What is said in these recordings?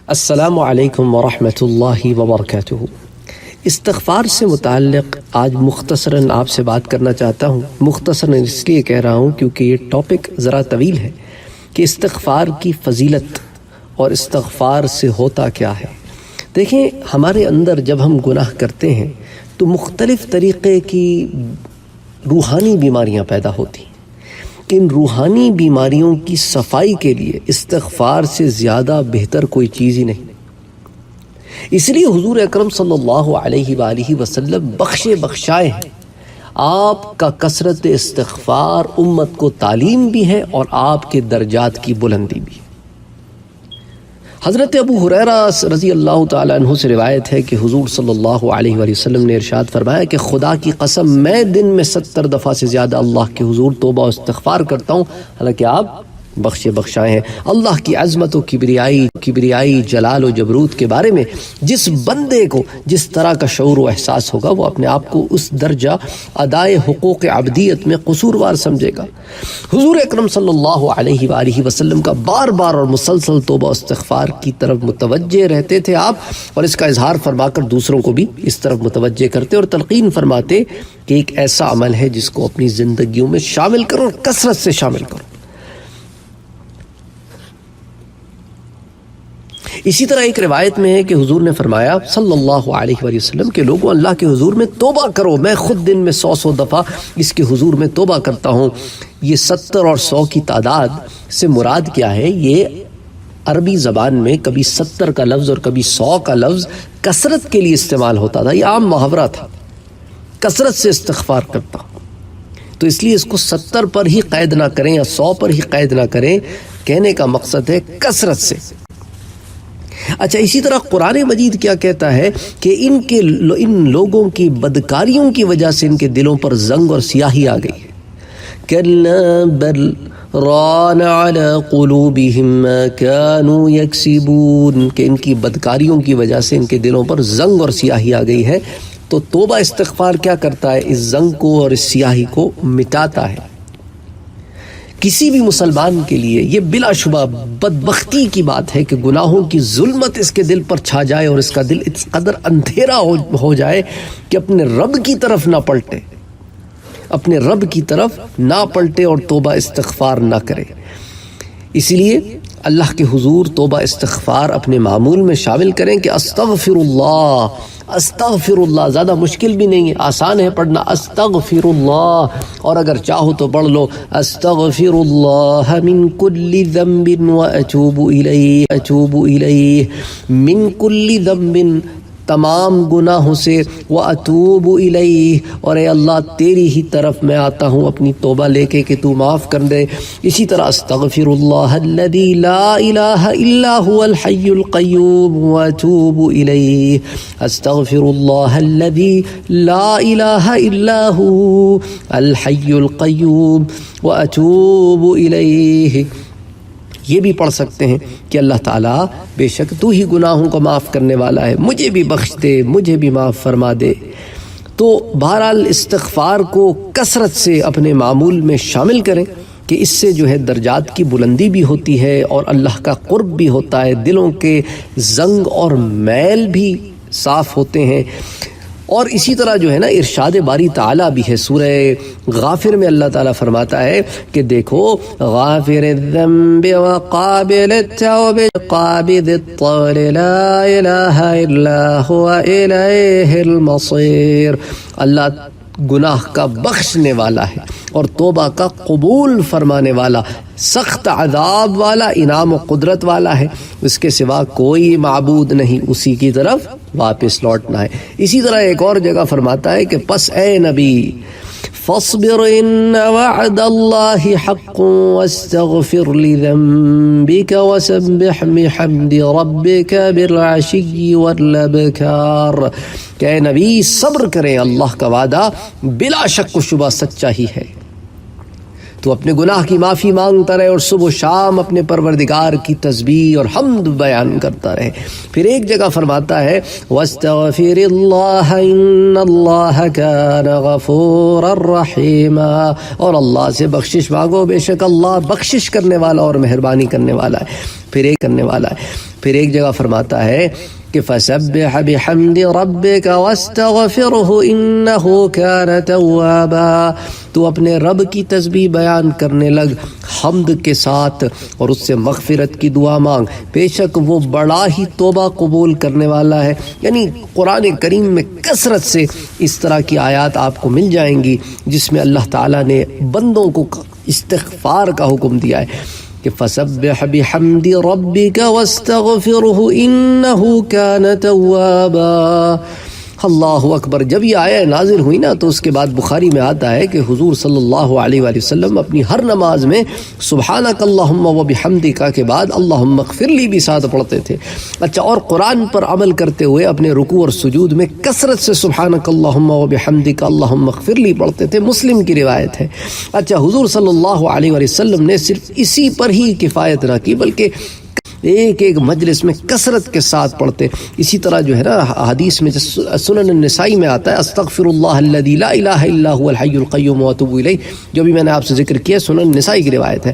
السلام علیکم ورحمۃ اللہ وبرکاتہ۔ استغفار سے متعلق آج مختصراً آپ سے بات کرنا چاہتا ہوں۔ مختصراً اس لیے کہہ رہا ہوں کیونکہ یہ ٹاپک ذرا طویل ہے کہ استغفار کی فضیلت اور استغفار سے ہوتا کیا ہے۔ دیکھیں، ہمارے اندر جب ہم گناہ کرتے ہیں تو مختلف طریقے کی روحانی بیماریاں پیدا ہوتی ہیں۔ ان روحانی بیماریوں کی صفائی کے لیے استغفار سے زیادہ بہتر کوئی چیز ہی نہیں۔ اس لیے حضور اکرم صلی اللہ علیہ وآلہ وسلم بخشائے ہیں۔ آپ کا کثرت استغفار امت کو تعلیم بھی ہے اور آپ کے درجات کی بلندی بھی ہے۔ حضرت ابو ہریرہ رضی اللہ تعالیٰ عنہ سے روایت ہے کہ حضور صلی اللہ علیہ وآلہ وسلم نے ارشاد فرمایا کہ خدا کی قسم میں دن میں 70 دفعہ سے زیادہ اللہ کے حضور توبہ و استغفار کرتا ہوں، حالانکہ آپ بخشائے ہیں۔ اللہ کی عظمت و کبریائی جلال و جبروت کے بارے میں جس بندے کو جس طرح کا شعور و احساس ہوگا وہ اپنے آپ کو اس درجہ ادائے حقوق عبدیت میں قصوروار سمجھے گا۔ حضور اکرم صلی اللہ علیہ وآلہ وسلم کا بار بار اور مسلسل توبہ و استغفار کی طرف متوجہ رہتے تھے آپ، اور اس کا اظہار فرما کر دوسروں کو بھی اس طرف متوجہ کرتے اور تلقین فرماتے کہ ایک ایسا عمل ہے جس کو اپنی زندگیوں میں شامل کرو اور کثرت سے شامل کرو۔ اسی طرح ایک روایت میں ہے کہ حضور نے فرمایا صلی اللہ علیہ وآلہ وسلم کہ لوگوں، اللہ کے حضور میں توبہ کرو، میں خود دن میں 100 دفعہ اس کے حضور میں توبہ کرتا ہوں۔ یہ 70 اور 100 کی تعداد سے مراد کیا ہے؟ یہ عربی زبان میں کبھی 70 کا لفظ اور کبھی 100 کا لفظ کثرت کے لیے استعمال ہوتا تھا، یہ عام محاورہ تھا، کثرت سے استغفار کرتا ہوں۔ تو اس لیے اس کو 70 پر ہی قید نہ کریں یا 100 پر ہی قید نہ کریں، کہنے کا مقصد ہے کثرت سے۔ اچھا، اسی طرح قرآن مجید کیا کہتا ہے کہ ان لوگوں کی بدکاریوں کی وجہ سے ان کے دلوں پر زنگ اور سیاہی آ گئی ہے۔ کَلَّا بَلْ رَانَ عَلَى قُلُوبِهِمْ مَا كَانُوا يَكْسِبُونَ، کہ ان کی بدکاریوں کی وجہ سے ان کے دلوں پر زنگ اور سیاہی آ گئی ہے۔ تو توبہ استغفار کیا کرتا ہے؟ اس زنگ کو اور اس سیاہی کو مٹاتا ہے۔ کسی بھی مسلمان کے لیے یہ بلا شبہ بدبختی کی بات ہے کہ گناہوں کی ظلمت اس کے دل پر چھا جائے اور اس کا دل اس قدر اندھیرا ہو جائے کہ اپنے رب کی طرف نہ پلٹے، اپنے رب کی طرف نہ پلٹے اور توبہ استغفار نہ کرے۔ اسی لیے اللہ کے حضور توبہ استغفار اپنے معمول میں شامل کریں کہ استغفر اللہ، استغفر اللہ، زیادہ مشکل بھی نہیں ہے، آسان ہے پڑھنا، استغفر اللہ، اور اگر چاہو تو پڑھ لو استغفر اللہ من کل ذنب واتوب الیہ، من کل ذنب، تمام گناہوں سے، واتوب الیہ، اور اے اللہ تیری ہی طرف میں آتا ہوں اپنی توبہ لے کے کہ تو معاف کر دے۔ اسی طرح استغفر اللہ الذی لا الہ الا هو الحی القیوم واتوب الیہ، استغفر اللہ الذی لا الہ الا هو الحی القیوم واتوب الیہ۔ یہ بھی پڑھ سکتے ہیں کہ اللہ تعالیٰ بے شک تو ہی گناہوں کو معاف کرنے والا ہے، مجھے بھی بخش دے، مجھے بھی معاف فرما دے۔ تو بہرحال استغفار کو کثرت سے اپنے معمول میں شامل کریں کہ اس سے جو ہے درجات کی بلندی بھی ہوتی ہے اور اللہ کا قرب بھی ہوتا ہے، دلوں کے زنگ اور میل بھی صاف ہوتے ہیں۔ اور اسی طرح جو ہے نا ارشاد باری تعالیٰ بھی ہے، سورہ غافر میں اللہ تعالیٰ فرماتا ہے کہ دیکھو، غافر الذنب وقابل التوب قابض الطول لا الہ الا هو الیہ المصیر، اللہ گناہ کا بخشنے والا ہے اور توبہ کا قبول فرمانے والا، سخت عذاب والا، انعام و قدرت والا ہے، اس کے سوا کوئی معبود نہیں، اسی کی طرف واپس لوٹنا ہے۔ اسی طرح ایک اور جگہ فرماتا ہے کہ پس اے نبی فاصبر ان وعد اللہ حق واستغفر لذنبک وسبح بحمد ربک بالعشی والابکار، کہ اے نبی صبر کریں، اللہ کا وعدہ بلا شک و شبہ سچا ہی ہے، تو اپنے گناہ کی معافی مانگتا رہے اور صبح و شام اپنے پروردگار کی تسبیح اور حمد بیان کرتا رہے۔ پھر ایک جگہ فرماتا ہے وَاسْتَغْفِرِ اللَّهَ إِنَّ اللَّهَ كَانَ غَفُورًا رَحِيمًا، اور اللہ سے بخشش مانگو، بے شک اللہ بخشش کرنے والا اور مہربانی کرنے والا ہے۔ پھر ایک جگہ فرماتا ہے کہ فَسَبِّحْ بِحَمْدِ رَبِّكَ وَاسْتَغْفِرْهُ إِنَّهُ كَانَ تَوَّابًا، تو اپنے رب کی تسبیح بیان کرنے لگ، حمد کے ساتھ، اور اس سے مغفرت کی دعا مانگ، بے شک وہ بڑا ہی توبہ قبول کرنے والا ہے۔ یعنی قرآن کریم میں کثرت سے اس طرح کی آیات آپ کو مل جائیں گی جس میں اللہ تعالیٰ نے بندوں کو استغفار کا حکم دیا ہے کہ فَسَبِّحْ بِحَمْدِ رَبِّكَ وَاسْتَغْفِرْهُ إِنَّهُ كَانَ تَوَّابًا۔ اللہ اکبر۔ جب یہ آیہ نازل ہوئی نا تو اس کے بعد بخاری میں آتا ہے کہ حضور صلی اللہ علیہ وآلہ وسلم اپنی ہر نماز میں سبحانک اللہم و بحمدک کے بعد اللہم اغفر لی بھی ساتھ پڑھتے تھے۔ اچھا، اور قرآن پر عمل کرتے ہوئے اپنے رکوع اور سجود میں کثرت سے سبحانک اللہم و بحمدک اللہم اغفر لی پڑھتے تھے، مسلم کی روایت ہے۔ اچھا، حضور صلی اللہ علیہ وآلہ وسلم نے صرف اسی پر ہی کفایت نہ کی بلکہ ایک ایک مجلس میں کثرت کے ساتھ پڑھتے۔ اسی طرح جو ہے نا حدیث میں سنن النسائی میں آتا ہے استغفر اللہ الذی لا الہ الا هو الحی القیوم واتوب الیہ، جو بھی میں نے آپ سے ذکر کیا سنن النسائی کی روایت ہے۔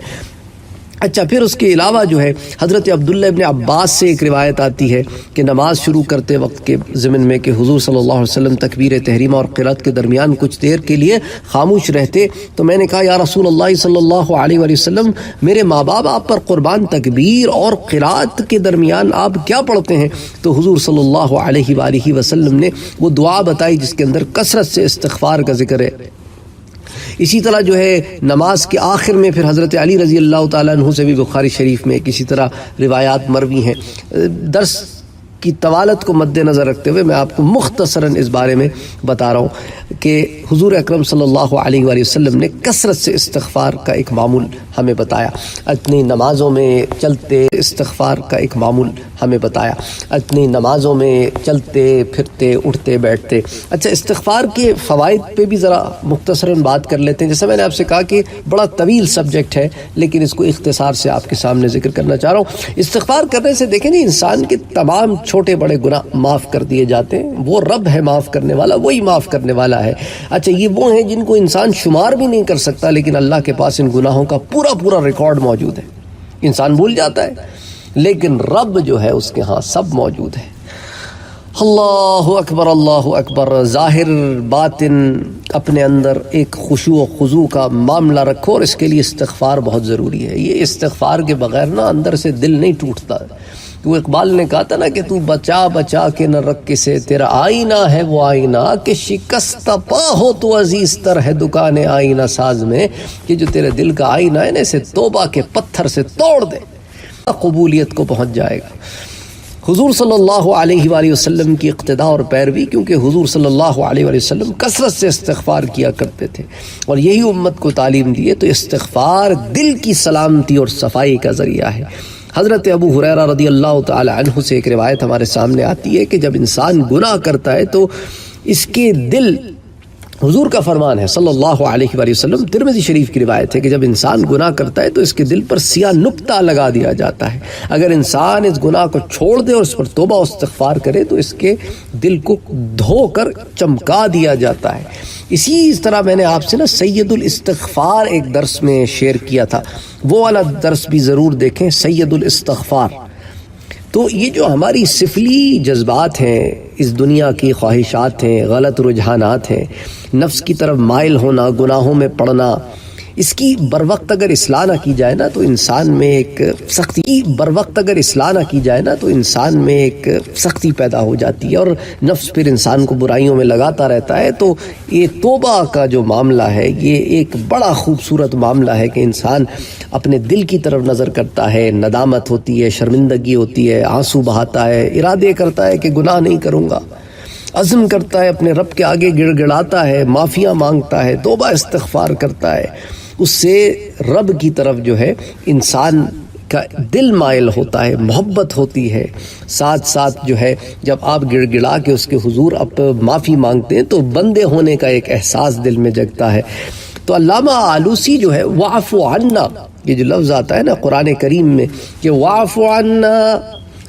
اچھا، پھر اس کے علاوہ جو ہے حضرت عبداللہ ابن عباس سے ایک روایت آتی ہے کہ نماز شروع کرتے وقت کے ضمن میں کہ حضور صلی اللہ علیہ وسلم تکبیر تحریمہ اور قرات کے درمیان کچھ دیر کے لیے خاموش رہتے، تو میں نے کہا یا رسول اللہ صلی اللہ علیہ وآلہ وسلم، میرے ماں باپ آپ پر قربان، تکبیر اور قرات کے درمیان آپ کیا پڑھتے ہیں؟ تو حضور صلی اللہ علیہ وآلہ وسلم نے وہ دعا بتائی جس کے اندر کثرت سے استغفار کا ذکر ہے۔ اسی طرح جو ہے نماز کے آخر میں پھر حضرت علی رضی اللہ تعالیٰ عنہ سے بھی بخاری شریف میں کسی طرح روایات مروی ہیں۔ درس کی طوالت کو مد نظر رکھتے ہوئے میں آپ کو مختصراً اس بارے میں بتا رہا ہوں کہ حضور اکرم صلی اللہ علیہ وآلہ وسلم نے کثرت سے استغفار کا ایک معمول ہمیں بتایا، اپنی نمازوں میں چلتے استغفار کا ایک معمول ہمیں بتایا، اپنی نمازوں میں چلتے پھرتے اٹھتے بیٹھتے۔ اچھا، استغفار کے فوائد پہ بھی ذرا مختصراً بات کر لیتے ہیں۔ جیسا میں نے آپ سے کہا کہ بڑا طویل سبجیکٹ ہے لیکن اس کو اختصار سے آپ کے سامنے ذکر کرنا چاہ رہا ہوں۔ استغفار کرنے سے دیکھیں جی انسان کے تمام چھوٹے بڑے گناہ معاف کر دیے جاتے ہیں۔ وہ رب ہے معاف کرنے والا، وہی معاف کرنے والا ہے۔ اچھا، یہ وہ ہیں جن کو انسان شمار بھی نہیں کر سکتا لیکن اللہ کے پاس ان گناہوں کا پورا ریکارڈ موجود ہے۔ انسان بھول جاتا ہے لیکن رب جو ہے اس کے ہاں سب موجود ہے۔ اللہ اکبر، اللہ اکبر۔ ظاہر باطن اپنے اندر ایک خشوع و خضوع کا معاملہ رکھو اور اس کے لیے استغفار بہت ضروری ہے۔ یہ استغفار کے بغیر نا اندر سے دل نہیں ٹوٹتا۔ تو اقبال نے کہا تھا نا کہ تو بچا بچا کے نہ رکھ کسے، تیرا آئینہ ہے وہ آئینہ کہ شکست پا ہو تو عزیز تر ہے دکان آئینہ ساز میں، کہ جو تیرے دل کا آئینہ ہے نا اسے توبہ کے پتھر سے توڑ دے، قبولیت کو پہنچ جائے گا۔ حضور صلی اللہ علیہ وآلہ وسلم کی اقتداء اور پیروی، کیونکہ حضور صلی اللہ علیہ وآلہ وسلم کثرت سے استغفار کیا کرتے تھے اور یہی امت کو تعلیم دیے، تو استغفار دل کی سلامتی اور صفائی کا ذریعہ ہے۔ حضرت ابو ہریرہ رضی اللہ تعالی عنہ سے ایک روایت ہمارے سامنے آتی ہے کہ جب انسان گناہ کرتا ہے تو اس کے دل، حضور کا فرمان ہے صلی اللہ علیہ وآلہ وسلم، ترمذی شریف کی روایت ہے کہ جب انسان گناہ کرتا ہے تو اس کے دل پر سیاہ نقطہ لگا دیا جاتا ہے۔ اگر انسان اس گناہ کو چھوڑ دے اور اس پر توبہ و استغفار کرے تو اس کے دل کو دھو کر چمکا دیا جاتا ہے۔ اسی طرح میں نے آپ سے نا سید الاستغفار ایک درس میں شیئر کیا تھا، وہ والا درس بھی ضرور دیکھیں، سید الاستغفار۔ تو یہ جو ہماری سفلی جذبات ہیں، اس دنیا کی خواہشات ہیں، غلط رجحانات ہیں، نفس کی طرف مائل ہونا، گناہوں میں پڑنا، اس کی بروقت اگر اصلاح نہ کی جائے نا تو انسان میں ایک سختی پیدا ہو جاتی ہے اور نفس پھر انسان کو برائیوں میں لگاتا رہتا ہے۔ تو یہ توبہ کا جو معاملہ ہے یہ ایک بڑا خوبصورت معاملہ ہے کہ انسان اپنے دل کی طرف نظر کرتا ہے، ندامت ہوتی ہے، شرمندگی ہوتی ہے، آنسو بہاتا ہے، ارادے کرتا ہے کہ گناہ نہیں کروں گا، عزم کرتا ہے، اپنے رب کے آگے گڑ گڑاتا ہے، معافیاں مانگتا ہے، توبہ استغفار کرتا ہے، اس سے رب کی طرف جو ہے انسان کا دل مائل ہوتا ہے، محبت ہوتی ہے۔ ساتھ ساتھ جو ہے جب آپ گڑ گڑا کے اس کے حضور اب معافی مانگتے ہیں تو بندے ہونے کا ایک احساس دل میں جگتا ہے۔ تو علامہ آلوسی جو ہے واعف عنا، یہ جو لفظ آتا ہے نا قرآن کریم میں کہ واعف عنا،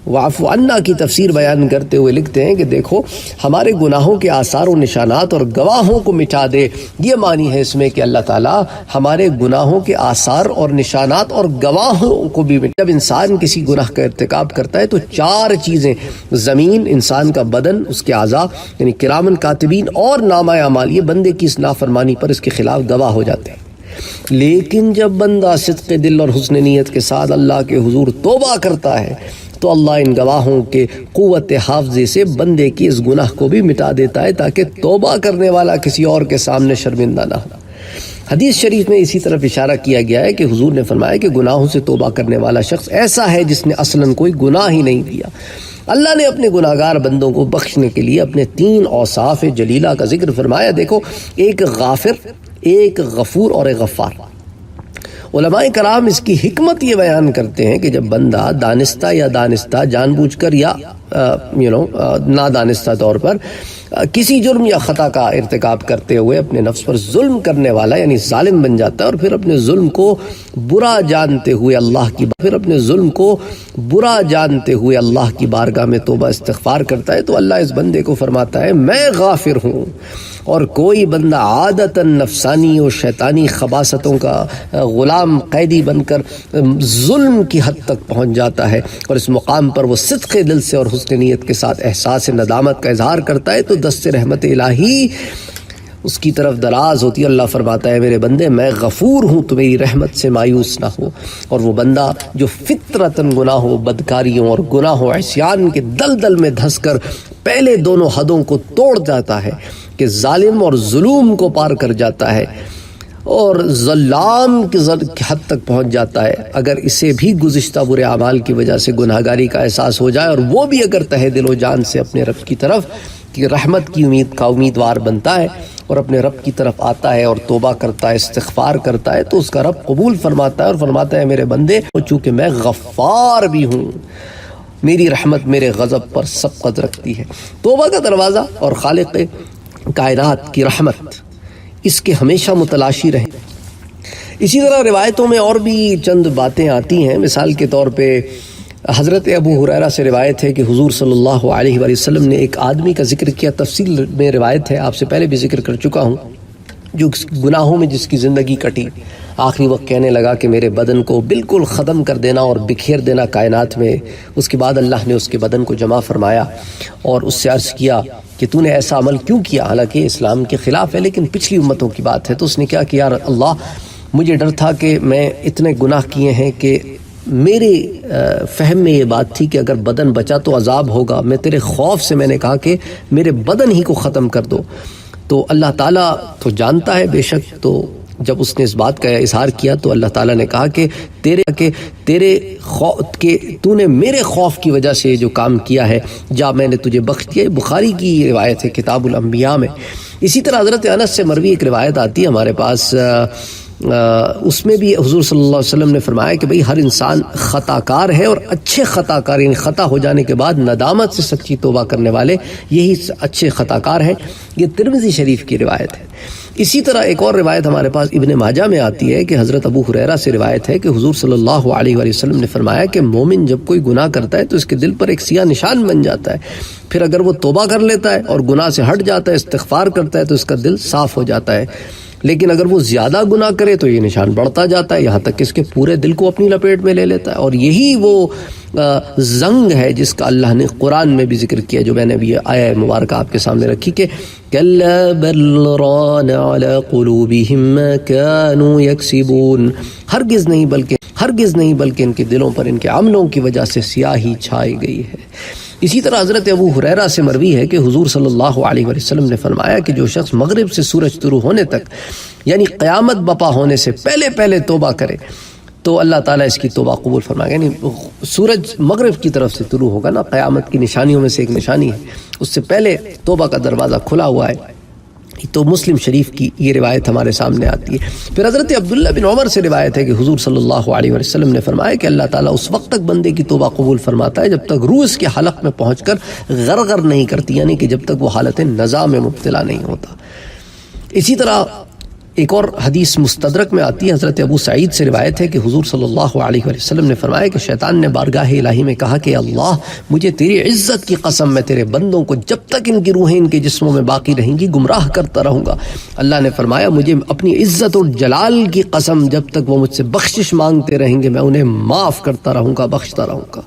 واعف عنا کی تفسیر بیان کرتے ہوئے لکھتے ہیں کہ دیکھو ہمارے گناہوں کے آثار و نشانات اور گواہوں کو مٹا دے۔ یہ معنی ہے اس میں کہ اللہ تعالیٰ ہمارے گناہوں کے آثار اور نشانات اور گواہوں کو بھی مٹا۔ جب انسان کسی گناہ کا ارتکاب کرتا ہے تو 4 چیزیں، زمین، انسان کا بدن، اس کے اعضاء یعنی کرامن کاتبین اور نامہ اعمال، یہ بندے کی اس نافرمانی پر اس کے خلاف گواہ ہو جاتے ہیں۔ لیکن جب بندہ صدق دل اور حسن نیت کے ساتھ اللہ کے حضور توبہ کرتا ہے تو اللہ ان گواہوں کے قوت حافظے سے بندے کی اس گناہ کو بھی مٹا دیتا ہے تاکہ توبہ کرنے والا کسی اور کے سامنے شرمندہ نہ ہو۔ حدیث شریف میں اسی طرف اشارہ کیا گیا ہے کہ حضور نے فرمایا کہ گناہوں سے توبہ کرنے والا شخص ایسا ہے جس نے اصلاً کوئی گناہ ہی نہیں کیا۔ اللہ نے اپنے گناہگار بندوں کو بخشنے کے لیے اپنے 3 اوصاف جلیلہ کا ذکر فرمایا۔ دیکھو، ایک غافر، ایک غفور اور ایک غفار۔ علماء کرام اس کی حکمت یہ بیان کرتے ہیں کہ جب بندہ دانستہ یا دانستہ، جان بوجھ کر یا نادانستہ طور پر کسی جرم یا خطا کا ارتکاب کرتے ہوئے اپنے نفس پر ظلم کرنے والا یعنی ظالم بن جاتا ہے، اور پھر اپنے ظلم کو برا جانتے ہوئے اللہ کی بارگاہ میں توبہ استغفار کرتا ہے تو اللہ اس بندے کو فرماتا ہے میں غافر ہوں۔ اور کوئی بندہ عادتاً نفسانی اور شیطانی خباثتوں کا غلام قیدی بن کر ظلم کی حد تک پہنچ جاتا ہے اور اس مقام پر وہ صدق دل سے اور حسن نیت کے ساتھ احساس ندامت کا اظہار کرتا ہے تو دست رحمت الہی اس کی طرف دراز ہوتی ہے۔ اللہ فرماتا ہے میرے بندے میں غفور ہوں، تو میری رحمت سے مایوس نہ ہو۔ اور وہ بندہ جو فطرتاً گناہوں، بدکاریوں اور گناہوں عصیان کے دلدل میں دھس کر پہلے دونوں حدوں کو توڑ جاتا ہے کہ ظالم اور ظلم کو پار کر جاتا ہے اور ظلام کی حد تک پہنچ جاتا ہے، اگر اسے بھی گزشتہ برے اعمال کی وجہ سے گناہگاری کا احساس ہو جائے اور وہ بھی اگر تہہ دل و جان سے اپنے رب کی طرف کی رحمت کی امید کا امیدوار بنتا ہے اور اپنے رب کی طرف آتا ہے اور توبہ کرتا ہے، استغفار کرتا ہے، تو اس کا رب قبول فرماتا ہے اور فرماتا ہے میرے بندے چونکہ میں غفار بھی ہوں، میری رحمت میرے غضب پر سبقت رکھتی ہے۔ توبہ کا دروازہ اور خالق کائنات کی رحمت اس کے ہمیشہ متلاشی رہے۔ اسی طرح روایتوں میں اور بھی چند باتیں آتی ہیں، مثال کے طور پہ حضرت ابو ہریرہ سے روایت ہے کہ حضور صلی اللہ علیہ وآلہ وسلم نے ایک آدمی کا ذکر کیا، تفصیل میں روایت ہے، آپ سے پہلے بھی ذکر کر چکا ہوں، جو گناہوں میں جس کی زندگی کٹی، آخری وقت کہنے لگا کہ میرے بدن کو بالکل ختم کر دینا اور بکھیر دینا کائنات میں۔ اس کے بعد اللہ نے اس کے بدن کو جمع فرمایا اور اس سے عرض کیا کہ تو نے ایسا عمل کیوں کیا، حالانکہ اسلام کے خلاف ہے لیکن پچھلی امتوں کی بات ہے۔ تو اس نے کیا کہ یار اللہ، مجھے ڈر تھا کہ میں اتنے گناہ کیے ہیں کہ میرے فہم میں یہ بات تھی کہ اگر بدن بچا تو عذاب ہوگا، میں تیرے خوف سے میں نے کہا کہ میرے بدن ہی کو ختم کر دو۔ تو اللہ تعالیٰ تو جانتا ہے بے شک، تو جب اس نے اس بات کا اظہار کیا تو اللہ تعالیٰ نے کہا کہ تو نے میرے خوف کی وجہ سے جو کام کیا ہے، جا میں نے تجھے بخش دیا۔ بخاری کی روایت ہے کتاب الانبیاء میں۔ اسی طرح حضرت انس سے مروی ایک روایت آتی ہے ہمارے پاس، اس میں بھی حضور صلی اللہ علیہ وسلم نے فرمایا کہ بھئی ہر انسان خطا کار ہے اور اچھے خطا کار یعنی خطا ہو جانے کے بعد ندامت سے سچی توبہ کرنے والے یہی اچھے خطا کار ہیں۔ یہ ترمذی شریف کی روایت ہے۔ اسی طرح ایک اور روایت ہمارے پاس ابن ماجہ میں آتی ہے کہ حضرت ابو ہریرہ سے روایت ہے کہ حضور صلی اللہ علیہ وآلہ وسلم نے فرمایا کہ مومن جب کوئی گناہ کرتا ہے تو اس کے دل پر ایک سیاہ نشان بن جاتا ہے، پھر اگر وہ توبہ کر لیتا ہے اور گناہ سے ہٹ جاتا ہے، استغفار کرتا ہے تو اس کا دل صاف ہو جاتا ہے، لیکن اگر وہ زیادہ گناہ کرے تو یہ نشان بڑھتا جاتا ہے، یہاں تک کہ اس کے پورے دل کو اپنی لپیٹ میں لے لیتا ہے۔ اور یہی وہ زنگ ہے جس کا اللہ نے قرآن میں بھی ذکر کیا، جو میں نے بھی آیہ مبارکہ آپ کے سامنے رکھی کہ کَلَّا بَلْ رَانَ عَلَىٰ قُلُوبِهِمْ مَا كَانُوا يَكْسِبُونَ، ہرگز نہیں بلکہ ان کے دلوں پر ان کے عملوں کی وجہ سے سیاہی چھائی گئی ہے۔ اسی طرح حضرت ابو ہریرہ سے مروی ہے کہ حضور صلی اللہ علیہ وسلم نے فرمایا کہ جو شخص مغرب سے سورج طلوع ہونے تک یعنی قیامت بپا ہونے سے پہلے توبہ کرے تو اللہ تعالیٰ اس کی توبہ قبول فرمائے گا۔ یعنی سورج مغرب کی طرف سے طلوع ہوگا نا، قیامت کی نشانیوں میں سے ایک نشانی ہے، اس سے پہلے توبہ کا دروازہ کھلا ہوا ہے۔ تو مسلم شریف کی یہ روایت ہمارے سامنے آتی ہے۔ پھر حضرت عبداللہ بن عمر سے روایت ہے کہ حضور صلی اللہ علیہ وسلم نے فرمایا کہ اللہ تعالیٰ اس وقت تک بندے کی توبہ قبول فرماتا ہے جب تک روح اس کے حلق میں پہنچ کر غرغر نہیں کرتی، یعنی کہ جب تک وہ حالت نزا میں مبتلا نہیں ہوتا۔ اسی طرح ایک اور حدیث مستدرک میں آتی ہے، حضرت ابو سعید سے روایت ہے کہ حضور صلی اللہ علیہ وآلہ وسلم نے فرمایا کہ شیطان نے بارگاہ الہی میں کہا کہ اللہ مجھے تیری عزت کی قسم میں تیرے بندوں کو جب تک ان کی روحیں ان کے جسموں میں باقی رہیں گی گمراہ کرتا رہوں گا۔ اللہ نے فرمایا مجھے اپنی عزت اور جلال کی قسم جب تک وہ مجھ سے بخشش مانگتے رہیں گے میں انہیں معاف کرتا رہوں گا، بخشتا رہوں گا۔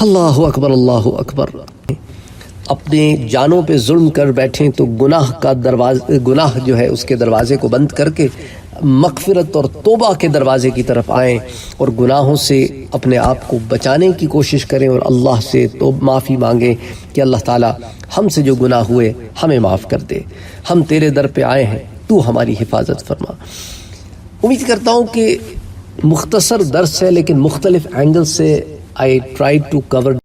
اللہ اکبر، اللہ اکبر۔ اپنے جانوں پہ ظلم کر بیٹھیں تو گناہ جو ہے اس کے دروازے کو بند کر کے مغفرت اور توبہ کے دروازے کی طرف آئیں اور گناہوں سے اپنے آپ کو بچانے کی کوشش کریں اور اللہ سے معافی مانگیں کہ اللہ تعالی ہم سے جو گناہ ہوئے ہمیں معاف کر دے، ہم تیرے در پہ آئے ہیں، تو ہماری حفاظت فرما۔ امید کرتا ہوں کہ مختصر درس ہے لیکن مختلف اینگل سے I tried to cover